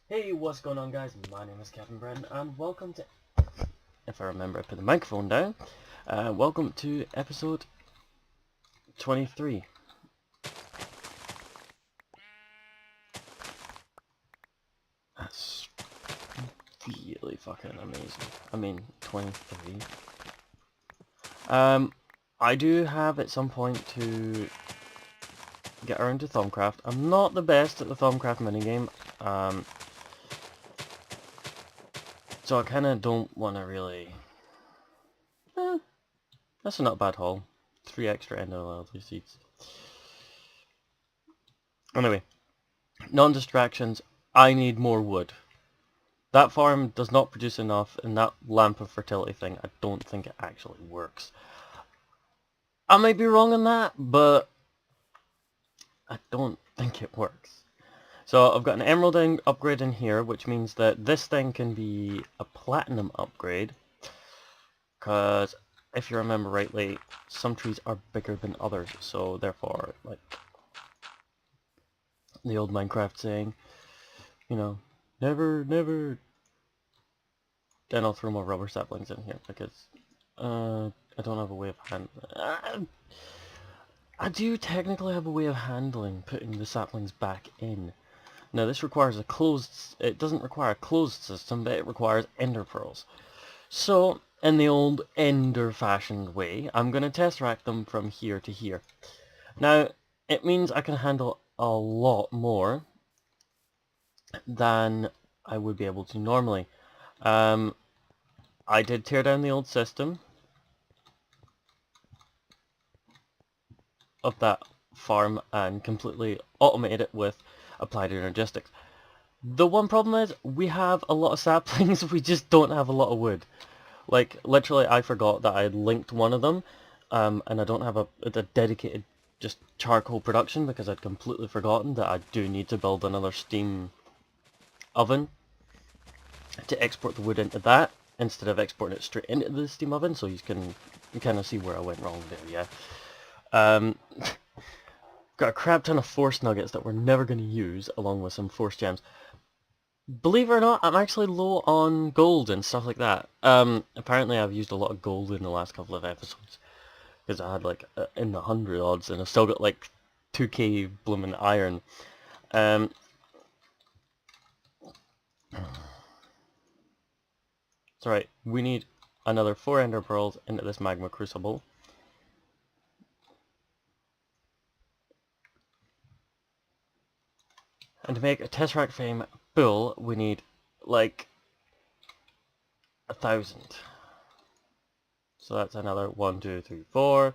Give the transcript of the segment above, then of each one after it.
Hey, what's going on, guys? My name is Captain Brendan, and welcome to... If I remember, I put the microphone down. Welcome to episode 23. That's really fucking amazing. I mean, 23. I do have at some point to get around to Thumbcraft. I'm not the best at the Thumbcraft minigame. So I kind of don't want to really... that's not a bad haul. 3 extra ender loyalty seats. Anyway, non-distractions. I need more wood. That farm does not produce enough, and that lamp of fertility thing, I don't think it actually works. I might be wrong on that, but I don't think it works. So I've got an emerald upgrade in here, which means that this thing can be a platinum upgrade. Because if you remember rightly, some trees are bigger than others, so therefore, like the old Minecraft saying, you know, never. Then I'll throw more rubber saplings in here because I don't have a way of handling. I do technically have a way of handling putting the saplings back in. Now this requires a closed. It doesn't require a closed system, but it requires ender pearls. So in the old ender-fashioned way, I'm going to tesseract them from here to here. Now it means I can handle a lot more than I would be able to normally. I did tear down the old system of that farm and completely automated it with applied energistics. The one problem is we have a lot of saplings, we just don't have a lot of wood. Like, literally I forgot that I had linked one of them, and I don't have a dedicated just charcoal production because I'd completely forgotten that I do need to build another steam oven to export the wood into that instead of exporting it straight into the steam oven, so you can kind of see where I went wrong there, yeah. Got a crap ton of force nuggets that we're never going to use, along with some force gems. Believe it or not, I'm actually low on gold and stuff like that. Apparently I've used a lot of gold in the last couple of episodes, because I had like in the 100 odds, and I've still got like 2k bloomin' iron. It's alright, we need another 4 ender pearls into this magma crucible. And to make a Tesseract Fame full, we need like 1,000. So that's another 1, 2, 3, 4.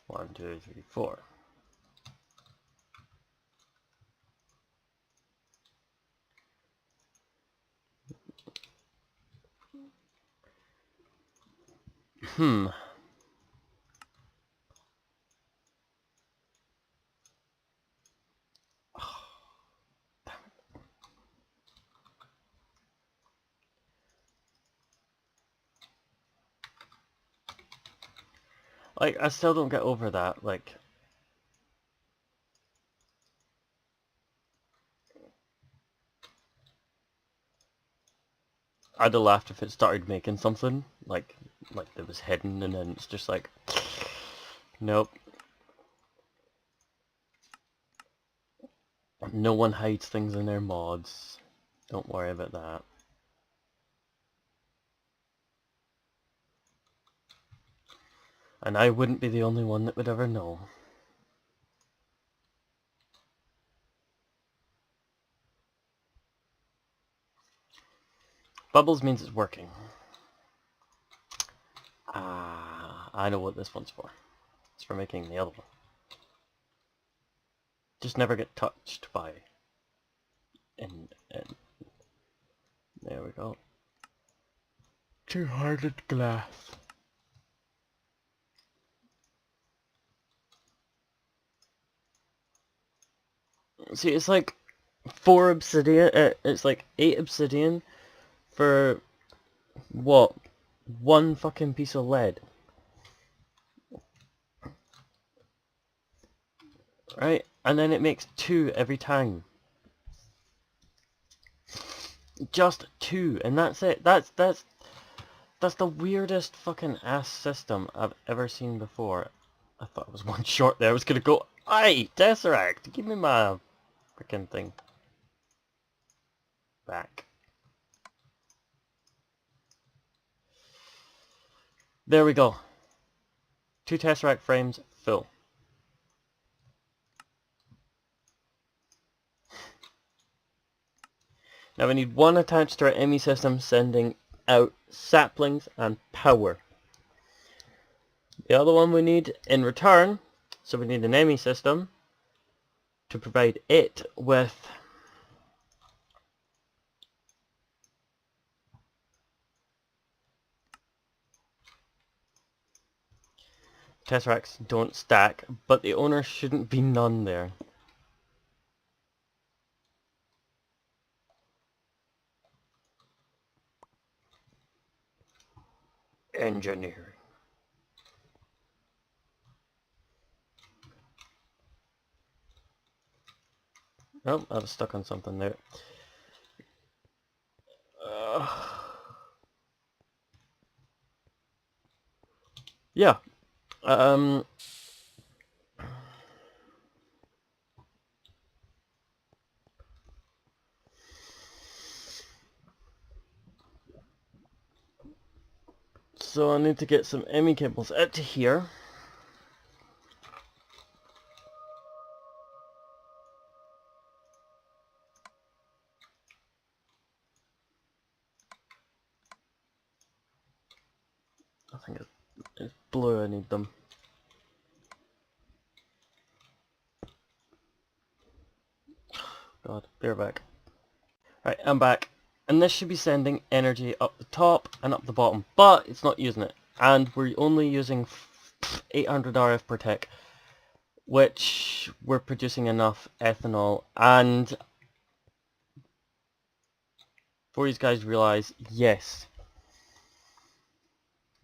1, 2, 3, 4. Like, I still don't get over that, like... I'd have laughed if it started making something, like it was hidden, and then it's just like... Nope. No one hides things in their mods. Don't worry about that. And I wouldn't be the only one that would ever know. Bubbles means it's working. Ah, I know what this one's for. It's for making the other one. Just never get touched by... And there we go. Two-hearted glass. See, it's like 4 obsidian, it's like 8 obsidian for, what, 1 fucking piece of lead. Right? And then it makes 2 every time. Just 2, and that's it. That's the weirdest fucking ass system I've ever seen before. I thought it was one short there. I was gonna go, aye, Tesseract, give me my freaking thing back. There we go. 2 Tesseract frames full. Now we need 1 attached to our ME system sending out saplings and power. The other one we need in return, so we need an ME system to provide it with Tesseracts don't stack, but the owner shouldn't be none there. Engineering. Oh, I was stuck on something there. Yeah. So I need to get some ME cables out to here. I think it's blue I need them. God, bear back. Right, I'm back. And this should be sending energy up the top and up the bottom, but it's not using it. And we're only using 800 RF per tick, which we're producing enough ethanol. And before you guys realise, yes,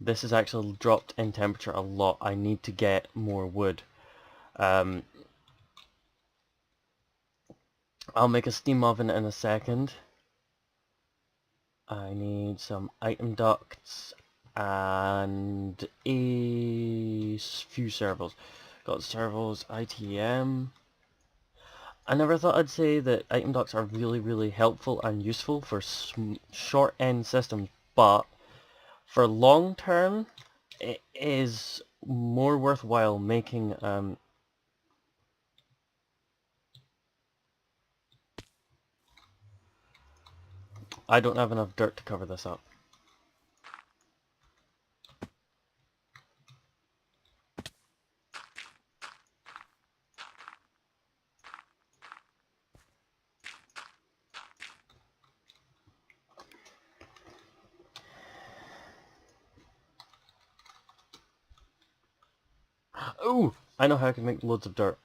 this has actually dropped in temperature a lot. I need to get more wood. I'll make a steam oven in a second. I need some item ducts and a few servos. Got servos, ITM. I never thought I'd say that item ducts are really helpful and useful for short end systems, but for long term it is more worthwhile making I don't have enough dirt to cover this up. Ooh! I know how I can make loads of dirt.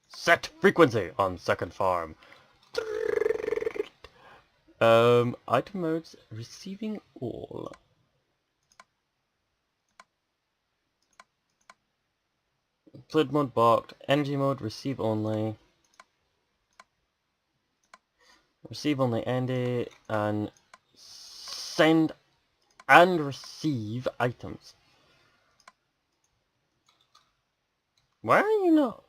Set frequency on second farm. Item modes, receiving all. Fluid mode blocked, energy mode, receive only. Receive only Andy, and send and receive items. Why are you not?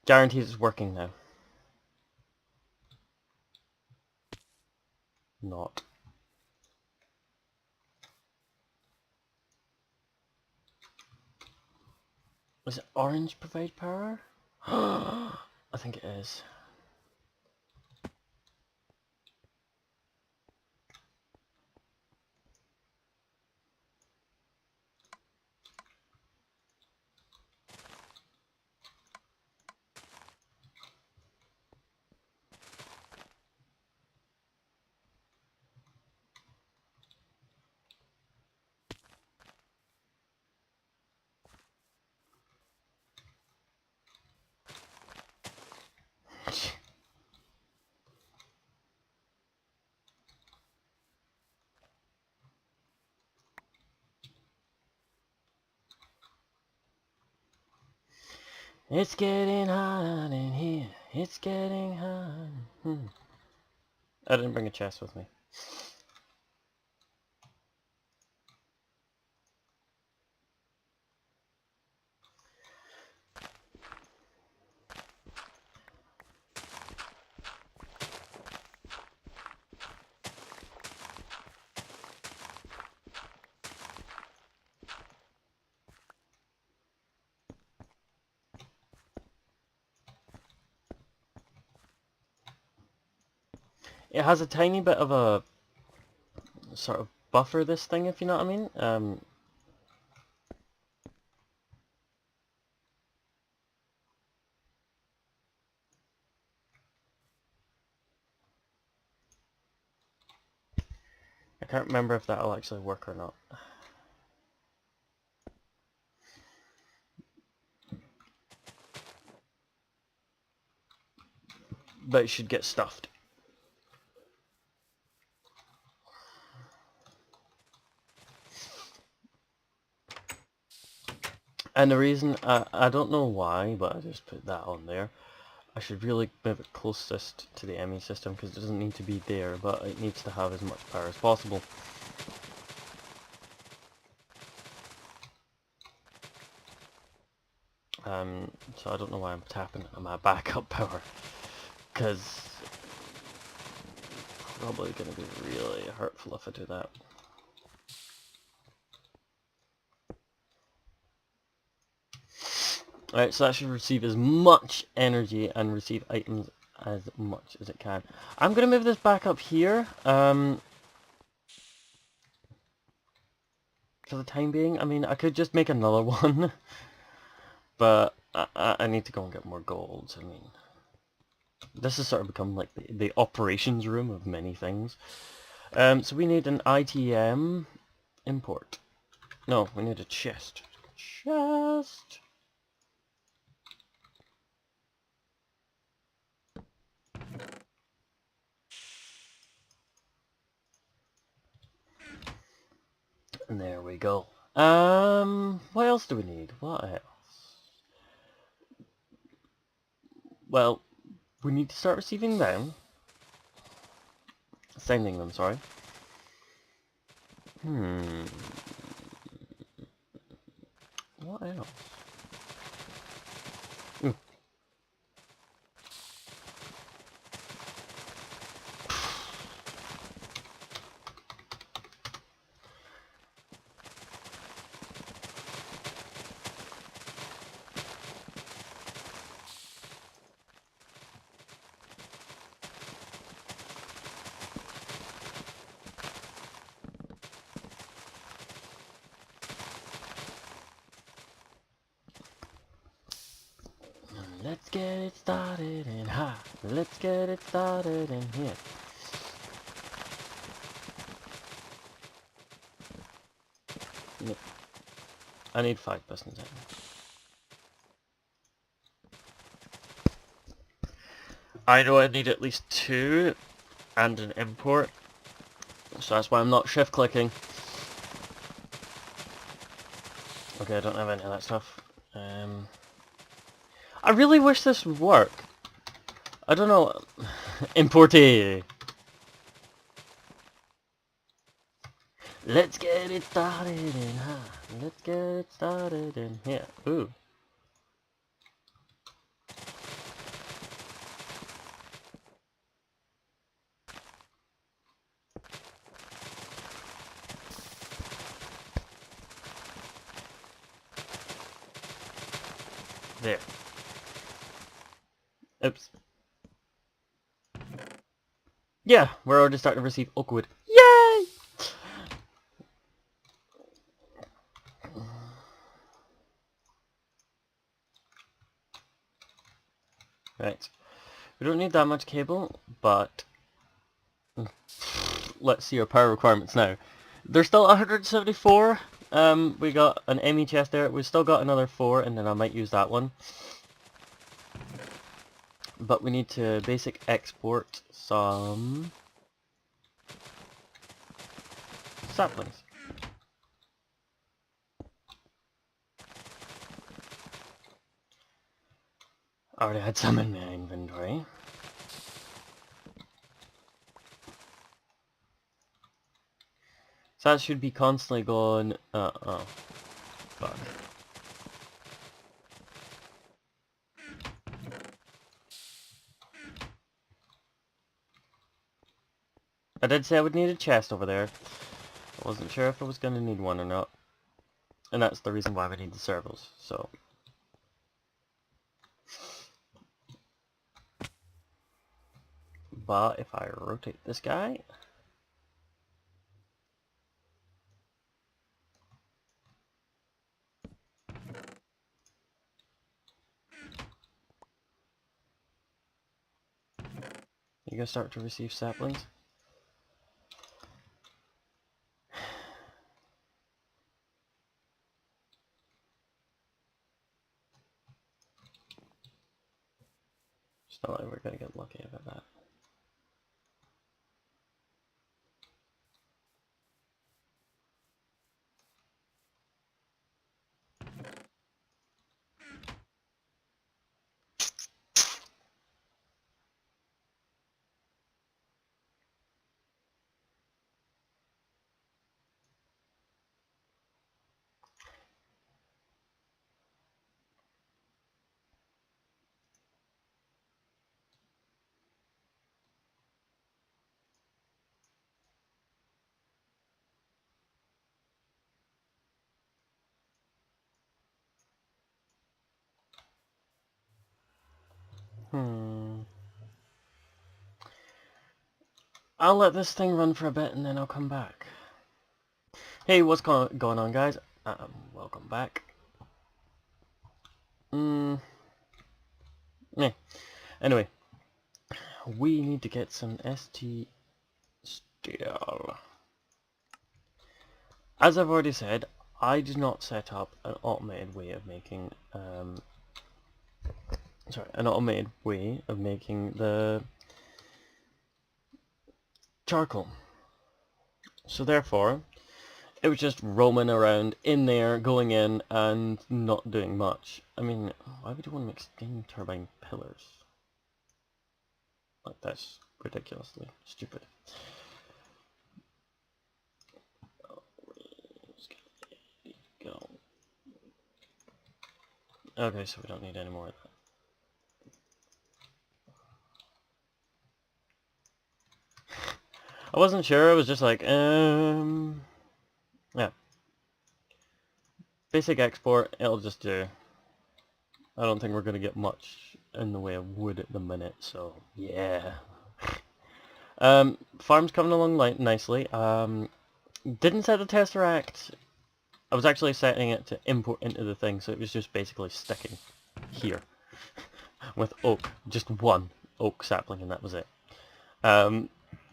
Guarantees it's working now. Not. Is it orange provide power? I think it is. It's getting hot in here. It's getting hot. I didn't bring a chest with me. It has a tiny bit of a sort of buffer, this thing, if you know what I mean. I can't remember if that'll actually work or not. But it should get stuffed. And the reason, I don't know why, but I just put that on there. I should really move it closest to the ME system because it doesn't need to be there, but it needs to have as much power as possible. So I don't know why I'm tapping on my backup power, because probably going to be really hurtful if I do that. Alright, so that should receive as much energy and receive items as much as it can. I'm going to move this back up here, for the time being. I mean, I could just make another one, but I need to go and get more gold. I mean, this has sort of become like the operations room of many things. So we need an ITM import. No, we need a chest. Chest! And there we go. What else do we need? What else? Well, we need to start receiving them. Sending them, sorry. What else? Let's get it started in high. Let's get it started in here. Yep. I need 5 pistons. I know I need at least 2 and an import, so that's why I'm not shift clicking. Okay, I don't have any of that stuff. I really wish this would work. I don't know. Importe. Let's get it started in high. Let's get it started in here. Ooh. There. Oops. Yeah, we're already starting to receive oak wood. Yay! Right. We don't need that much cable, but let's see our power requirements now. There's still 174. We got an ME chest there. We've still got another 4, and then I might use that one. But we need to basic export some saplings. I already had some in my inventory. So that should be constantly going, oh, fuck. I did say I would need a chest over there. I wasn't sure if I was going to need one or not. And that's the reason why we need the servos, so. But if I rotate this guy... You gonna start to receive saplings? It's not like we're gonna get lucky about that. I'll let this thing run for a bit and then I'll come back. Hey, what's going on, guys? Welcome back. Yeah. Anyway, we need to get some ST steel. As I've already said, I did not set up an automated way of making the charcoal. So therefore, it was just roaming around in there, going in and not doing much. I mean, why would you want to make steam turbine pillars? Like, that's ridiculously stupid. Go. Okay, so we don't need any more of that. I wasn't sure, I was just like, yeah. Basic export, it'll just do. I don't think we're going to get much in the way of wood at the minute, so yeah. Farm's coming along nicely. Didn't set the Tesseract. I was actually setting it to import into the thing, so it was just basically sticking here with oak, just one oak sapling, and that was it.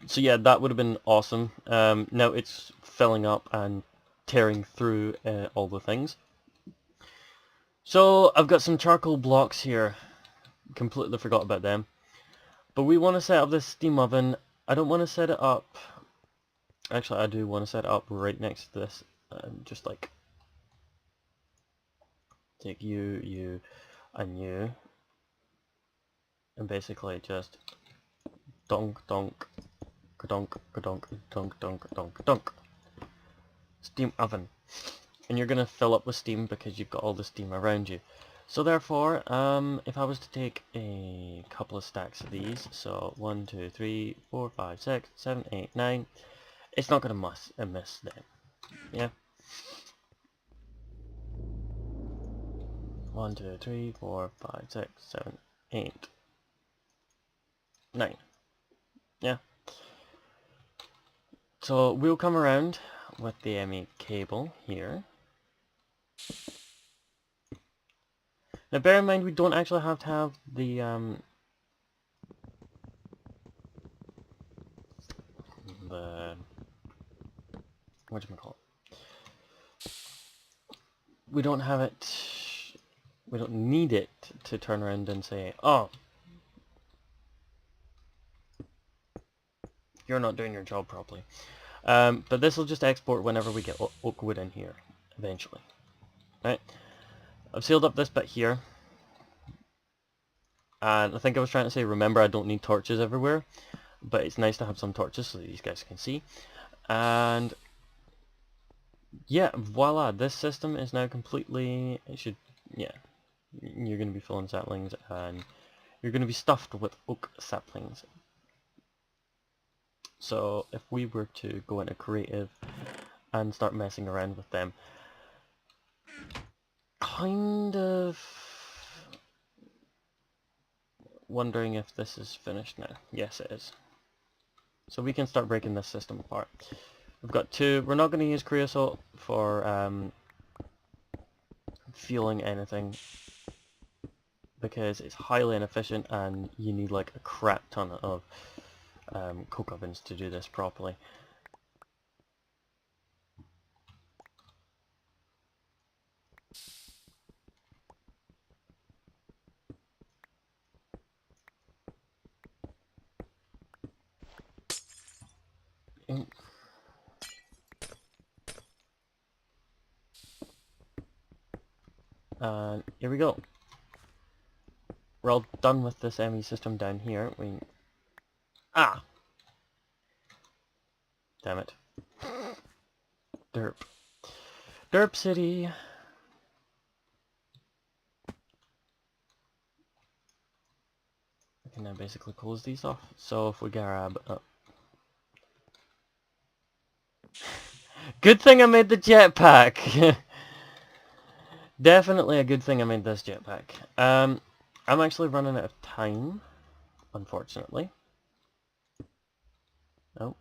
So yeah, that would have been awesome. Now it's filling up and tearing through all the things. So I've got some charcoal blocks here. Completely forgot about them. But we want to set up this steam oven. I don't want to set it up. Actually, I do want to set it up right next to this. Just like take you, and you. And basically just donk, donk, ka-donk, ka-donk, donk, donk, donk, donk. Steam oven. And you're going to fill up with steam because you've got all the steam around you. So therefore, if I was to take a couple of stacks of these, so 1, 2, 3, 4, 5, 6, 7, 8, 9, it's not going to miss them. Yeah? 1, 2, 3, 4, 5, 6, 7, 8, 9. Yeah? So we'll come around with the ME cable here. Now bear in mind we don't actually have to have the whatchamacallit? We don't have it, we don't need it to turn around and say, oh, you're not doing your job properly. But this will just export whenever we get oak wood in here, eventually. Right? I've sealed up this bit here. And I think I was trying to say, remember, I don't need torches everywhere, but it's nice to have some torches so that these guys can see. And yeah, voila, this system is now completely, it should, yeah, you're going to be full on saplings, and you're going to be stuffed with oak saplings. So if we were to go into creative and start messing around with them, kind of wondering if this is finished now. Yes, it is. So we can start breaking this system apart. We've got two. We're not going to use creosote for fueling anything because it's highly inefficient and you need like a crap ton of coke ovens to do this properly. And here we go. We're all done with this ME system down here. Ah! Damn it. Derp. Derp City! I can now basically close these off. So if we grab... Good thing I made the jetpack! Definitely a good thing I made this jetpack. I'm actually running out of time, unfortunately. Oh.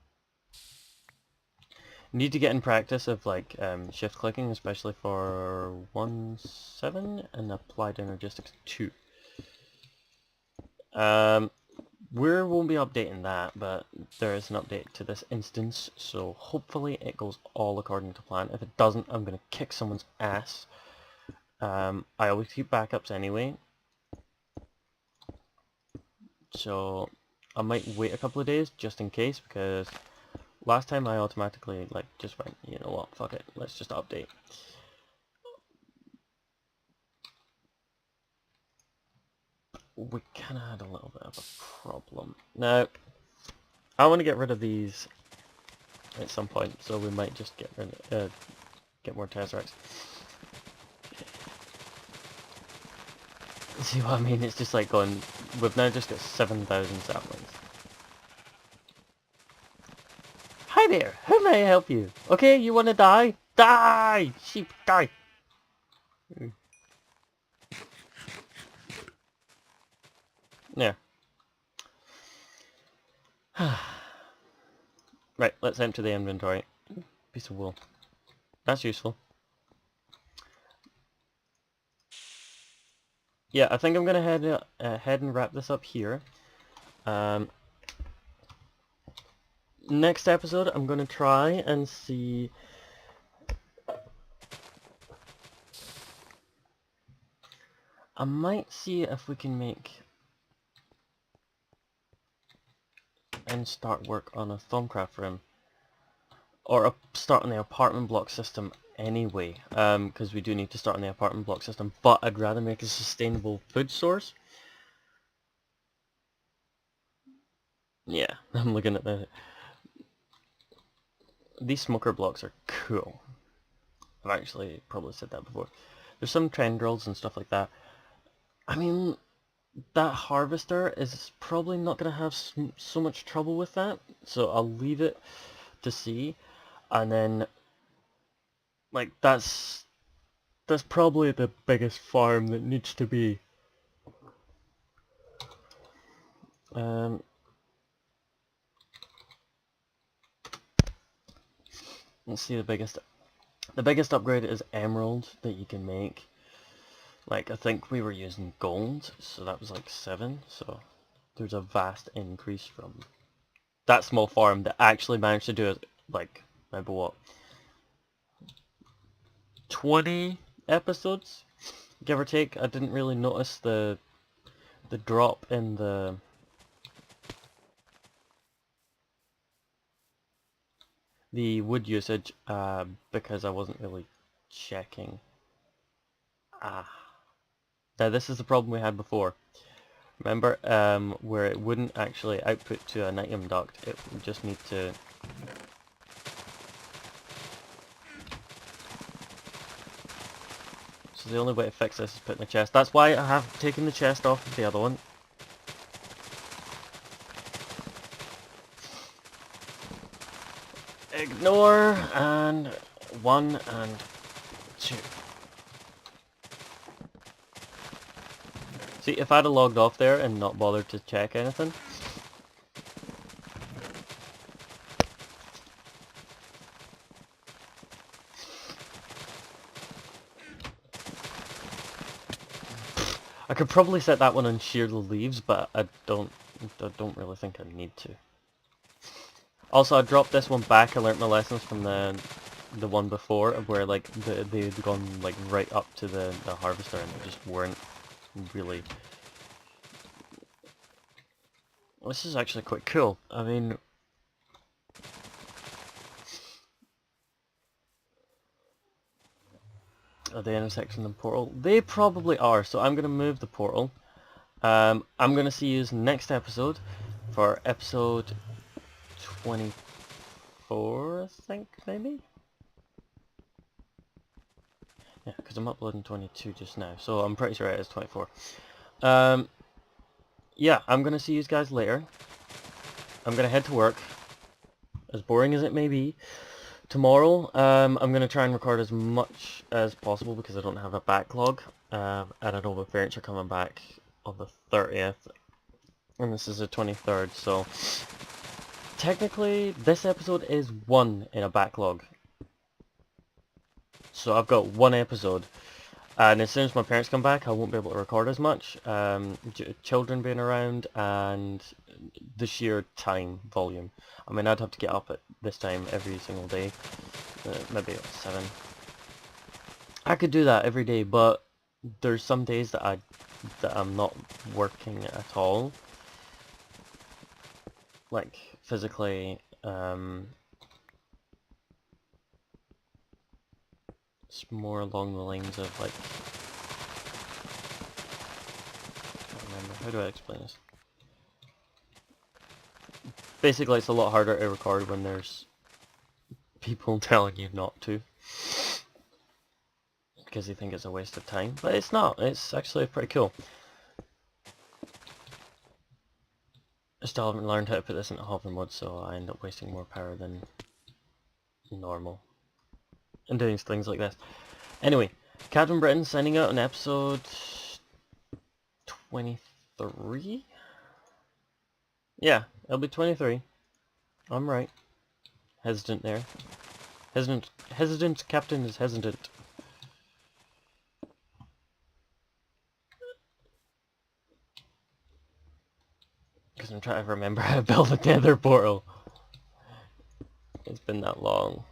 Need to get in practice of like shift clicking, especially for 1.7 and applied energistics 2. We won't be updating that, but there is an update to this instance, so hopefully it goes all according to plan. If it doesn't, I'm going to kick someone's ass. I always keep backups anyway, so I might wait a couple of days just in case, because last time I automatically like just went, you know what, fuck it, let's just update. We kind of had a little bit of a problem. Now, I want to get rid of these at some point, so we might just get more Tesseracts. See what I mean? It's just like going, we've now just got 7,000 saplings. Hi there, how may I help you? Okay, you want to die? Die! Sheep, die! There. Right, let's empty the inventory. Piece of wool. That's useful. Yeah, I think I'm gonna head and wrap this up here. Next episode, I'm gonna try and see. I might see if we can make and start work on a Thaumcraft room, or start on the apartment block system anyway, because we do need to start on the apartment block system, but I'd rather make a sustainable food source. Yeah, I'm looking at these smoker blocks are cool. I've actually probably said that before. There's some tendrils and stuff like that. I mean, that harvester is probably not going to have so much trouble with that, so I'll leave it to see. And then, like, that's probably the biggest farm that needs to be. Let's see, the biggest upgrade is emerald that you can make. Like, I think we were using gold, so that was like 7, so there's a vast increase from that small farm that actually managed to do it, like, maybe what, 20 episodes, give or take. I didn't really notice the drop in the wood usage because I wasn't really checking. Now this is the problem we had before. Remember, where it wouldn't actually output to an item duct, it would just need to... So the only way to fix this is put in the chest. That's why I have taken the chest off of the other one. Ignore, and 1 and 2. See, if I'd have logged off there and not bothered to check anything, I could probably set that one on shear the leaves, but I don't really think I need to. Also, I dropped this one back. I learnt my lessons from the one before, where like they'd gone like right up to the harvester and they just weren't really. This is actually quite cool. I mean, are they intersecting the portal? They probably are. So I'm gonna move the portal. I'm gonna see you next episode for episode 24, I think, maybe? Yeah, because I'm uploading 22 just now, so I'm pretty sure it is 24. Yeah, I'm gonna see you guys later. I'm gonna head to work, as boring as it may be. Tomorrow, I'm gonna try and record as much as possible because I don't have a backlog. And I know my parents are coming back on the 30th, and this is the 23rd, so technically this episode is 1 in a backlog. So I've got 1 episode, and as soon as my parents come back I won't be able to record as much, children being around and the sheer time volume. I mean, I'd have to get up at this time every single day, maybe at 7. I could do that every day, but there's some days that I'm not working at all, like physically. It's more along the lines of like, I can't remember, how do I explain this? Basically, it's a lot harder to record when there's people telling you not to, because they think it's a waste of time, but it's not. It's actually pretty cool. I still haven't learned how to put this into hover mode, so I end up wasting more power than normal and doing things like this. Anyway, Captain Britain signing out on episode 23? Yeah, it'll be 23. I'm right. Hesitant there. Hesitant, Captain is hesitant. Because I'm trying to remember how to build a nether portal. It's been that long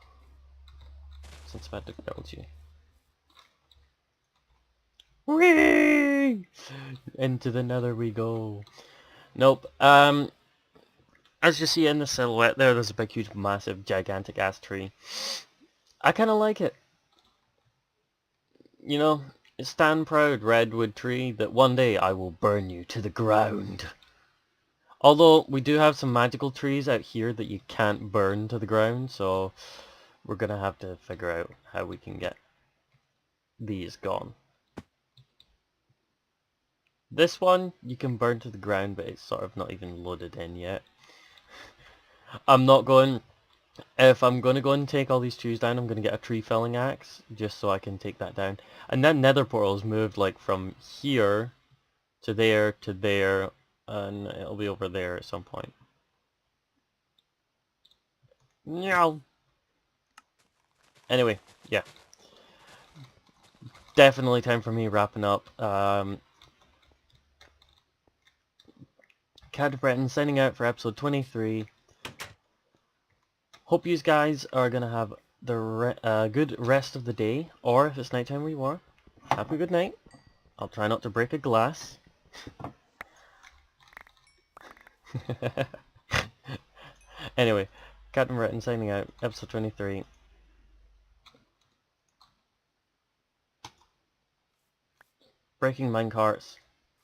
since I've had to build you. Whee! Into the nether we go. Nope. As you see in the silhouette there's a big, huge, massive, gigantic ass tree. I kind of like it. You know, stand proud, redwood tree, that one day I will burn you to the ground. Although, we do have some magical trees out here that you can't burn to the ground, so we're gonna have to figure out how we can get these gone. This one, you can burn to the ground, but it's sort of not even loaded in yet. I'm not going... If I'm going to go and take all these trees down, I'm going to get a tree felling axe, just so I can take that down. And then nether portals moved like from here to there, and it'll be over there at some point. Meow. Anyway, yeah. Definitely time for me wrapping up. Cat Breton signing out for episode 23. Hope you guys are going to have the good rest of the day, or if it's nighttime where you are, have a good night. I'll try not to break a glass. Anyway, Captain Breton signing out, episode 23. Breaking minecarts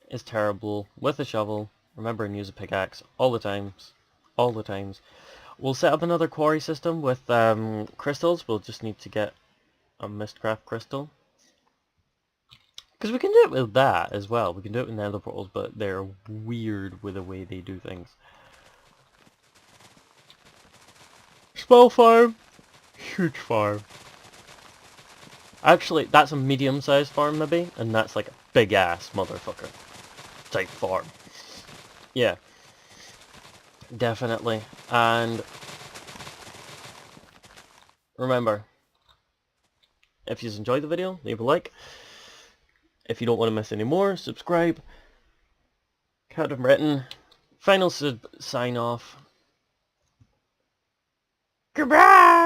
is terrible with a shovel. Remember and use a pickaxe all the times. All the times. We'll set up another quarry system with crystals. We'll just need to get a mistcraft crystal. Because we can do it with that as well. We can do it with nether portals, but they're weird with the way they do things. Small farm. Huge farm. Actually, that's a medium-sized farm maybe, and that's like a big-ass motherfucker type farm. Yeah. Definitely. And remember, if you enjoyed the video, leave a like. If you don't want to miss any more, subscribe. Captain Britain. Final sign off. Goodbye!